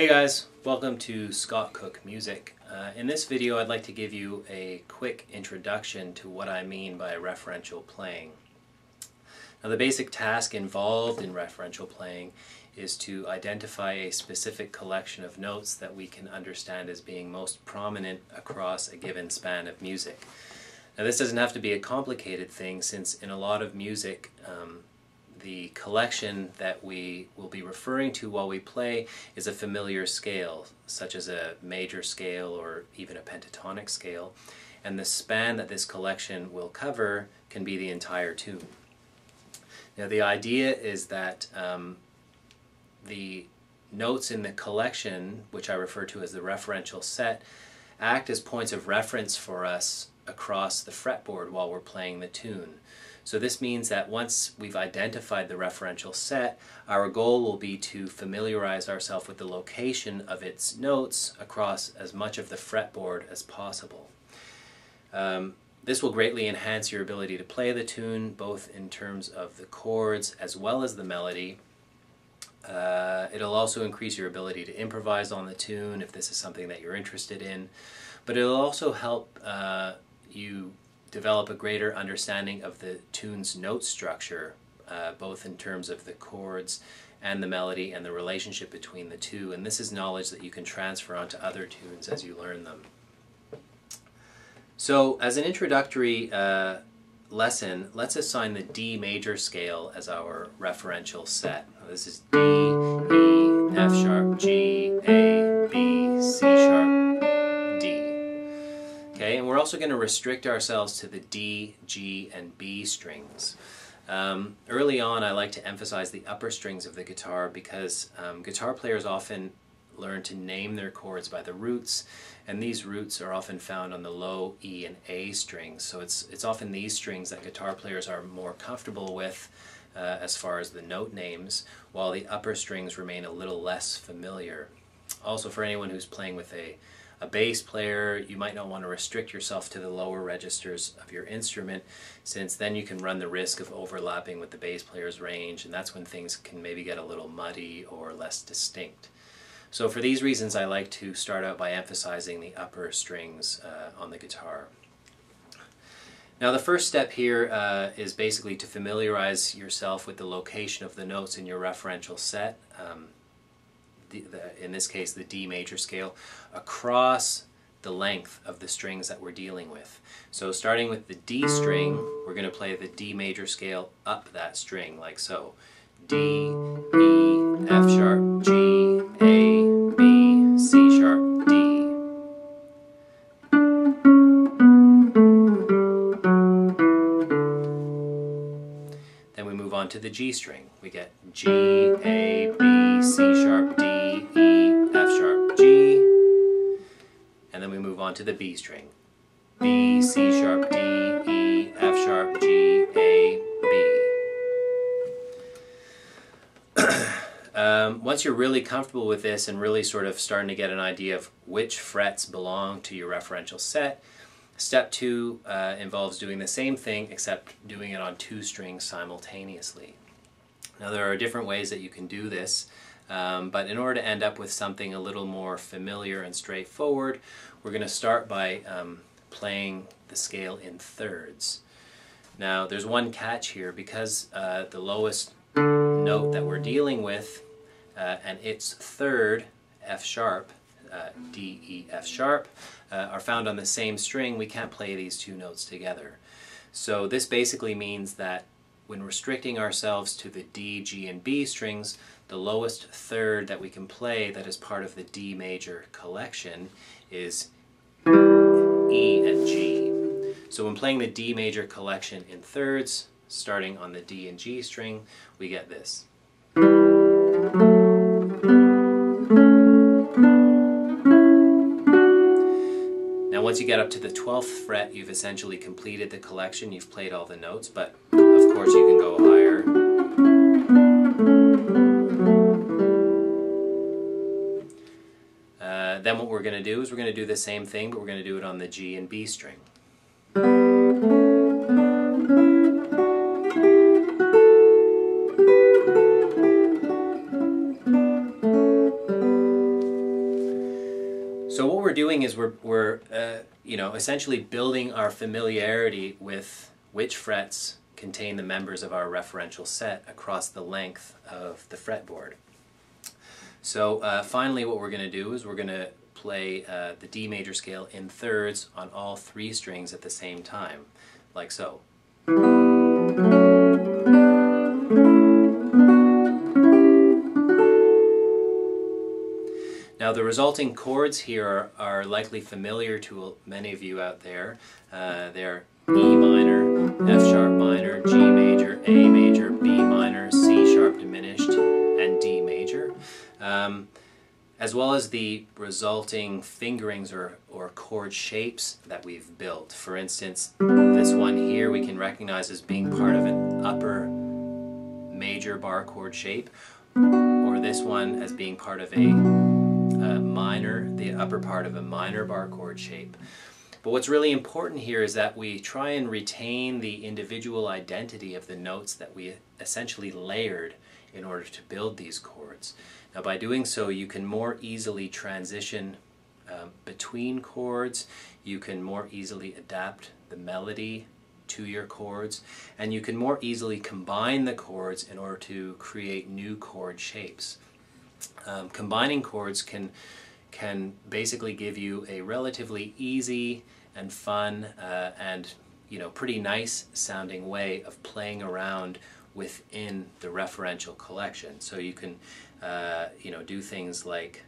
Hey guys, welcome to Scott Cook Music. In this video I'd like to give you a quick introduction to what I mean by referential playing. Now the basic task involved in referential playing is to identify a specific collection of notes that we can understand as being most prominent across a given span of music. Now this doesn't have to be a complicated thing, since in a lot of music the collection that we will be referring to while we play is a familiar scale, such as a major scale or even a pentatonic scale, and the span that this collection will cover can be the entire tune. Now the idea is that the notes in the collection, which I refer to as the referential set, act as points of reference for us across the fretboard while we're playing the tune. So this means that once we've identified the referential set, our goal will be to familiarize ourselves with the location of its notes across as much of the fretboard as possible. This will greatly enhance your ability to play the tune, both in terms of the chords as well as the melody. It'll also increase your ability to improvise on the tune if this is something that you're interested in, but it'll also help you develop a greater understanding of the tune's note structure, both in terms of the chords and the melody and the relationship between the two, and this is knowledge that you can transfer onto other tunes as you learn them. So as an introductory lesson, let's assign the D major scale as our referential set. This is D, E, F sharp, G, A, B, C sharp, D. Okay, and we're also going to restrict ourselves to the D, G, and B strings. Early on I like to emphasize the upper strings of the guitar because guitar players often learn to name their chords by the roots, and these roots are often found on the low E and A strings. So it's often these strings that guitar players are more comfortable with as far as the note names, while the upper strings remain a little less familiar. Also, for anyone who's playing with a bass player, you might not want to restrict yourself to the lower registers of your instrument, since then you can run the risk of overlapping with the bass player's range, and that's when things can maybe get a little muddy or less distinct. So for these reasons I like to start out by emphasizing the upper strings on the guitar. Now the first step here is basically to familiarize yourself with the location of the notes in your referential set. In this case the D major scale, across the length of the strings that we're dealing with. So starting with the D string, we're going to play the D major scale up that string, like so. D, E, F sharp, G, A, B, C sharp, D. Then we move on to the G string. We get G, A, B, C sharp, D, E, F sharp, G, and then we move on to the B string. B, C sharp, D, E, F sharp, G, A, B. Once you're really comfortable with this and really sort of starting to get an idea of which frets belong to your referential set, step 2 involves doing the same thing, except doing it on 2 strings simultaneously. Now there are different ways that you can do this, but in order to end up with something a little more familiar and straightforward, we're going to start by playing the scale in thirds. Now there's one catch here, because the lowest note that we're dealing with and its third, F sharp, D, E, F sharp, are found on the same string. We can't play these two notes together. So this basically means that when restricting ourselves to the D, G, and B strings, the lowest third that we can play that is part of the D major collection is E and G. So when playing the D major collection in thirds, starting on the D and G string, we get this. Now once you get up to the 12th fret, you've essentially completed the collection, you've played all the notes, but of course you can go higher. Then what we're going to do is we're going to do the same thing, but we're going to do it on the G and B string. doing is we're you know, essentially building our familiarity with which frets contain the members of our referential set across the length of the fretboard. So finally what we're going to do is we're going to play the D major scale in thirds on all 3 strings at the same time, like so. Now the resulting chords here are likely familiar to many of you out there. They're E minor, F sharp minor, G major, A major, B minor, C sharp diminished, and D major. As well as the resulting fingerings or chord shapes that we've built. For instance, this one here we can recognize as being part of an upper major bar chord shape, or this one as being part of the upper part of a minor bar chord shape. But what's really important here is that we try and retain the individual identity of the notes that we essentially layered in order to build these chords. Now by doing so you can more easily transition between chords, you can more easily adapt the melody to your chords, and you can more easily combine the chords in order to create new chord shapes. Combining chords can basically give you a relatively easy and fun and pretty nice sounding way of playing around within the referential collection. So you can do things like